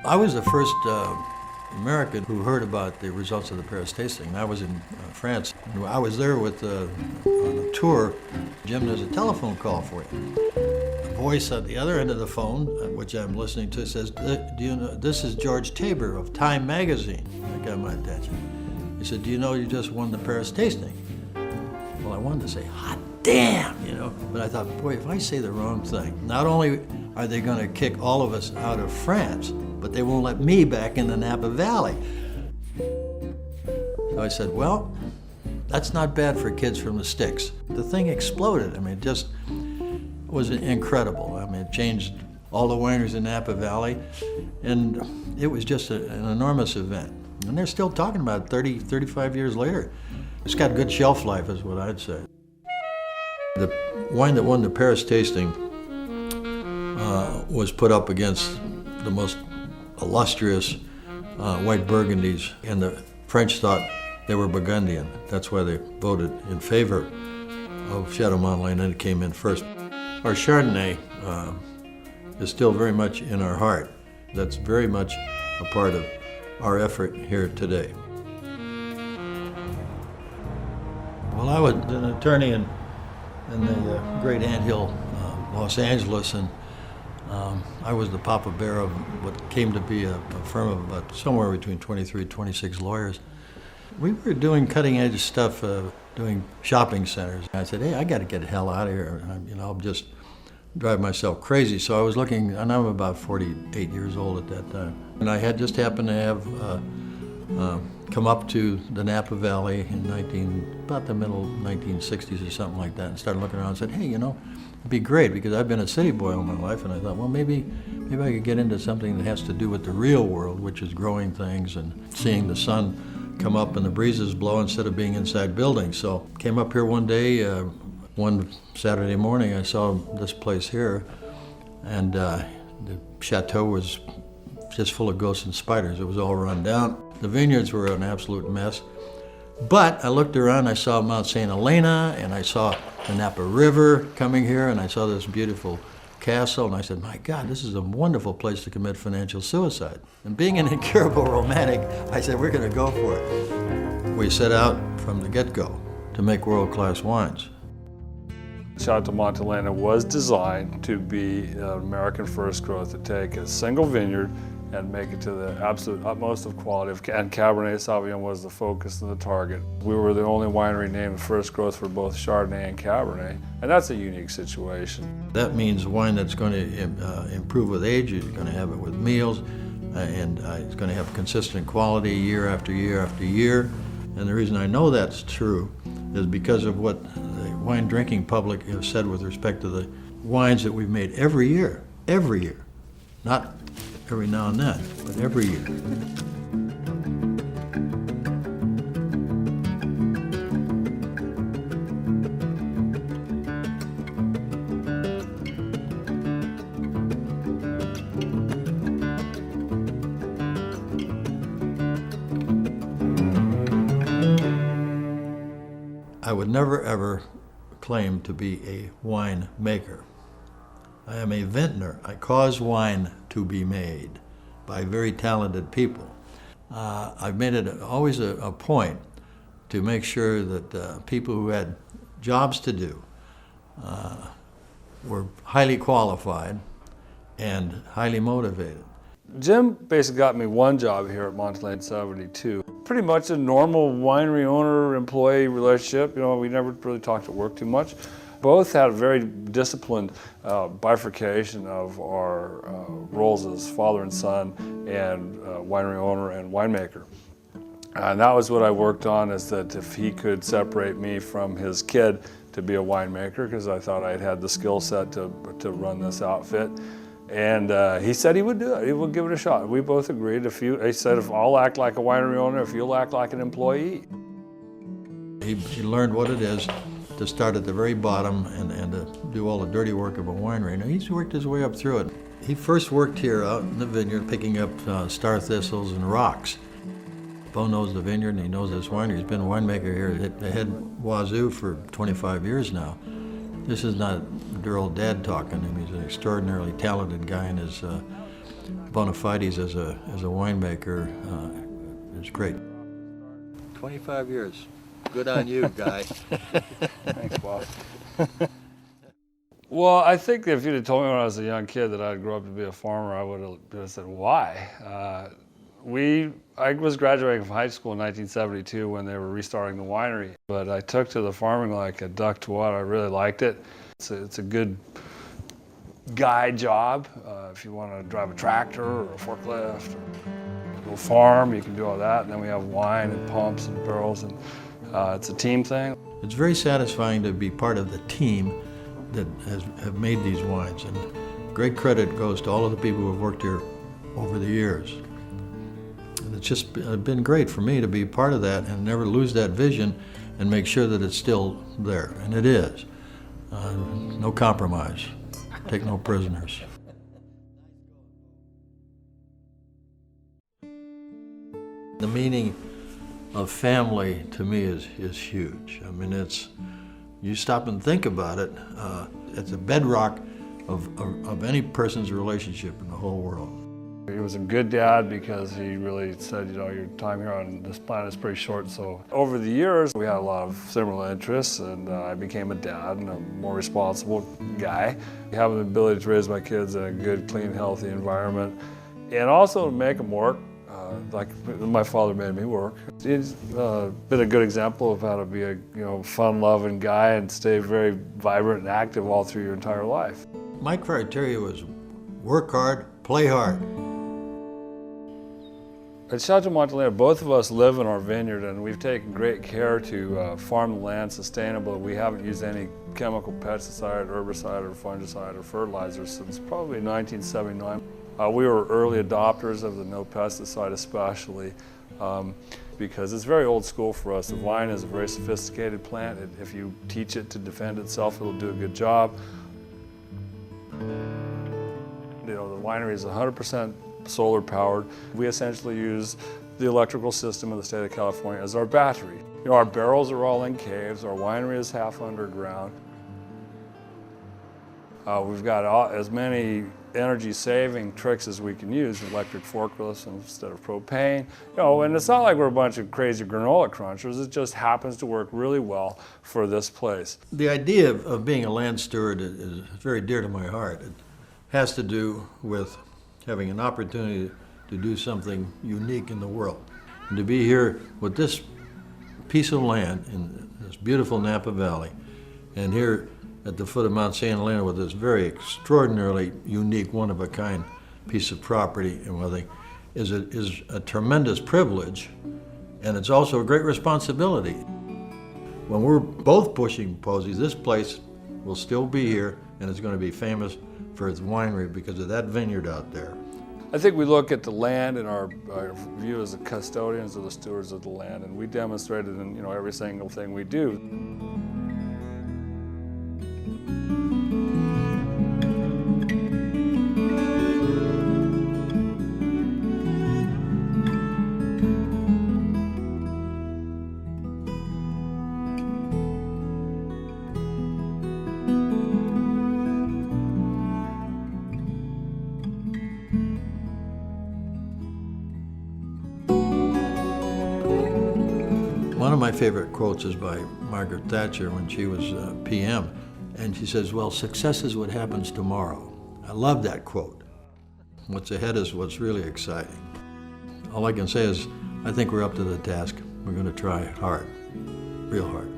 I was the first American who heard about the results of the Paris tasting. I was in France. I was there with on a tour. Jim, there's a telephone call for you. A voice at the other end of the phone, which I'm listening to, says, "Do you know, this is George Tabor of Time magazine." That got my attention. He said, "Do you know you just won the Paris tasting?" Well, I wanted to say, hot damn, you know, but I thought, boy, if I say the wrong thing, not only are they going to kick all of us out of France, but they won't let me back in the Napa Valley. So I said, well, that's not bad for kids from the sticks. The thing exploded. I mean, it just was incredible. I mean, it changed all the wineries in Napa Valley, and it was just an enormous event. And they're still talking about it 30, 35 years later. It's got good shelf life, is what I'd say. The wine that won the Paris tasting was put up against the most illustrious white Burgundies, and the French thought they were Burgundian. That's why they voted in favor of Chateau Montelena, and it came in first. Our Chardonnay is still very much in our heart. That's very much a part of our effort here today. Well, I was an attorney in the great anthill, Los Angeles, and I was the Papa Bear of what came to be a firm of about somewhere between 23 and 26 lawyers. We were doing cutting-edge stuff, doing shopping centers. I said, hey, I got to get the hell out of here. I'll just drive myself crazy. So I was looking, and I'm about 48 years old at that time. And I had just happened to have come up to the Napa Valley in about the middle 1960s or something like that, and started looking around and said, hey, it'd be great, because I've been a city boy all my life, and I thought, well, maybe I could get into something that has to do with the real world, which is growing things and seeing the sun come up and the breezes blow instead of being inside buildings. So came up here one day, one Saturday morning, I saw this place here, and the chateau was just full of ghosts and spiders. It was all run down. The vineyards were an absolute mess. But I looked around, I saw Mount St. Helena, and I saw the Napa River coming here, and I saw this beautiful castle, and I said, my God, this is a wonderful place to commit financial suicide. And being an incurable romantic, I said, we're going to go for it. We set out from the get-go to make world-class wines. Chateau Montelena was designed to be an American first growth, to take a single vineyard and make it to the absolute utmost of quality. And Cabernet Sauvignon was the focus and the target. We were the only winery named first growth for both Chardonnay and Cabernet, and that's a unique situation. That means wine that's going to improve with age. You're going to have it with meals, and it's going to have consistent quality year after year after year. And the reason I know that's true is because of what the wine drinking public has said with respect to the wines that we've made every year, not every now and then, but every year. I would never ever claim to be a wine maker. I am a vintner. I cause wine to be made by very talented people. I've made it always a point to make sure that people who had jobs to do were highly qualified and highly motivated. Jim basically got me one job here at Montelena in '72. Pretty much a normal winery owner-employee relationship. We never really talked at work too much. Both had a very disciplined bifurcation of our roles as father and son, and winery owner and winemaker. And that was what I worked on, is that if he could separate me from his kid to be a winemaker, because I thought I'd had the skill set to run this outfit. And he said he would do it. He would give it a shot. We both agreed. He said, if I'll act like a winery owner, if you'll act like an employee. He learned what it is to start at the very bottom and to do all the dirty work of a winery. Now, he's worked his way up through it. He first worked here out in the vineyard, picking up star thistles and rocks. Bo knows the vineyard and he knows this winery. He's been a winemaker here at the head wazoo for 25 years now. This is not your old dad talking. I mean, he's an extraordinarily talented guy, and bona fides as a winemaker is great. 25 years. Good on you, Guy. Thanks, boss. Well, I think if you'd have told me when I was a young kid that I'd grow up to be a farmer, I would have said, why? I was graduating from high school in 1972 when they were restarting the winery, but I took to the farming like a duck to water. I really liked it. It's a good guy job. If you want to drive a tractor or a forklift or go farm, you can do all that. And then we have wine and pumps and barrels, and it's a team thing. It's very satisfying to be part of the team that have made these wines, and great credit goes to all of the people who have worked here over the years. And it's just been great for me to be part of that and never lose that vision and make sure that it's still there, and it is. No compromise. Take no prisoners. The meaning of family to me is huge. I mean, you stop and think about it, it's a bedrock of any person's relationship in the whole world. He was a good dad because he really said, you know, your time here on this planet is pretty short. So over the years, we had a lot of similar interests, and I became a dad and a more responsible guy. Having the ability to raise my kids in a good, clean, healthy environment, and also to make them work, like my father made me work. He's been a good example of how to be a fun-loving guy and stay very vibrant and active all through your entire life. My criteria was work hard, play hard. At Chateau Montelena, both of us live in our vineyard, and we've taken great care to farm the land sustainably. We haven't used any chemical pesticide, herbicide, or fungicide, or fertilizer since probably 1979. We were early adopters of the no pesticide especially, because it's very old school for us. The vine is a very sophisticated plant. If you teach it to defend itself, it'll do a good job. The winery is 100% solar powered. We essentially use the electrical system of the state of California as our battery. Our barrels are all in caves. Our winery is half underground. We've got as many energy-saving tricks as we can use, electric forklifts instead of propane. And it's not like we're a bunch of crazy granola crunchers. It just happens to work really well for this place. The idea of being a land steward is very dear to my heart. It has to do with having an opportunity to do something unique in the world. And to be here with this piece of land in this beautiful Napa Valley, and here at the foot of Mount St. Helena with this very extraordinarily unique, one-of-a-kind piece of property and everything is a tremendous privilege, and it's also a great responsibility. When we're both pushing posies, this place will still be here, and it's going to be famous for its winery because of that vineyard out there. I think we look at the land and our view as the custodians or the stewards of the land, and we demonstrate it in every single thing we do. One of my favorite quotes is by Margaret Thatcher when she was PM, and she says, well, success is what happens tomorrow. I love that quote. What's ahead is what's really exciting. All I can say is I think we're up to the task. We're going to try hard, real hard.